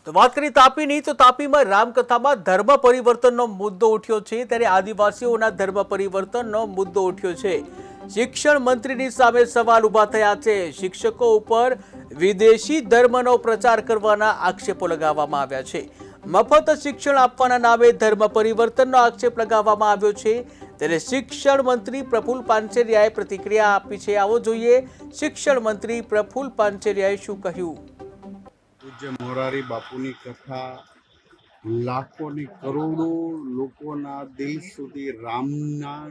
તો વાત કરીએ તાપીની, તો તાપીમાં રામકથામાં ધર્મ પરિવર્તનનો મુદ્દો ઉઠ્યો છે, ત્યારે આદિવાસીઓના ધર્મ પરિવર્તનનો મુદ્દો ઉઠ્યો છે। શિક્ષણ મંત્રીની સામે સવાલ ઉભા થયા છે। શિક્ષકો ઉપર વિદેશી ધર્મનો પ્રચાર કરવાના આક્ષેપો લગાવવામાં આવ્યા છે। મફત શિક્ષણ આપવાના નામે ધર્મ પરિવર્તનનો આક્ષેપ લગાવવામાં આવ્યો છે। ત્યારે શિક્ષણ મંત્રી પ્રફુલ પાનસેરિયાએ પ્રતિક્રિયા આપી છે। આવો જોઈએ શિક્ષણ મંત્રી પ્રફુલ પાનસેરિયાએ શું કહ્યું। પૂજ્ય મોરારી બાપુની કથા લાખોની કરોડો લોકોના દિલ સુધી રામના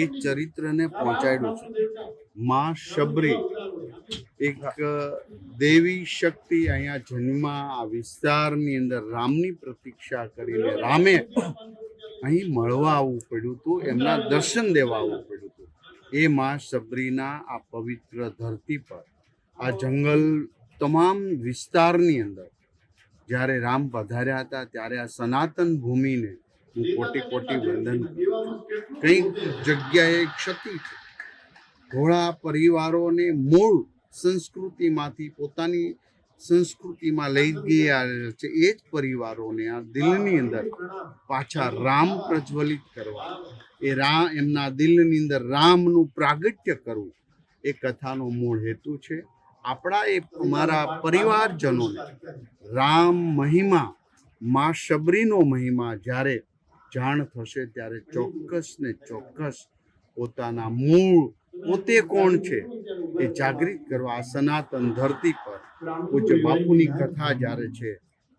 એ ચરિત્રને પહોંચાડ્યું છે। માં શબરી એક દેવી શક્તિ અહીંયા જન્મા આ વિસ્તારની અંદર રામની પ્રતીક્ષા કરીને રામે અહીં મળવા આવવું પડ્યું હતું, એમના દર્શન દેવા આવવું પડ્યું હતું। એ માં શબરીના આ પવિત્ર ધરતી પર આ જંગલ તમામ વિસ્તારની અંદર જ્યારે રામ પધાર્યા હતા ત્યારે આ સનાતન ભૂમિને હું કોટી કોટી વંદન કરું છું। કંઈક જગ્યાએ ક્ષતિ છે, ઘોડા પરિવારોને મૂળ સંસ્કૃતિમાંથી પોતાની સંસ્કૃતિમાં લઈ ગયા છે, એ જ પરિવારોને આ દિલની અંદર પાછા રામ પ્રજ્વલિત કરવા, એ એમના દિલની અંદર રામનું પ્રાગટ્ય કરવું, એ કથાનો મૂળ હેતુ છે। આપણા એ અમારા પરિવારજનોને રામ મહિમા, માં શબરીનો મહિમા જ્યારે જાણ થશે ત્યારે ચોક્કસ ને ચોક્કસ પોતાના મૂળ પોતે કોણ છે એ જાગૃત કરવા સનાતન ધરતી પર પૂજ્ય બાપુની કથા જ્યારે છે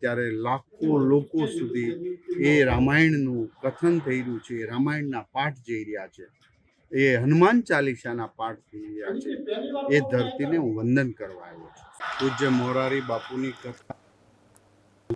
ત્યારે લાખો લોકો સુધી એ રામાયણનું કથન થઈ રહ્યું છે, રામાયણના પાઠ જઈ રહ્યા છે, એ હનુમાન ચાલીસાના પાઠ થઈ રહ્યા છે। એ ધરતીને હું વંદન કરવા આવ્યો છું। પૂજ્ય મોરારી બાપુની કથા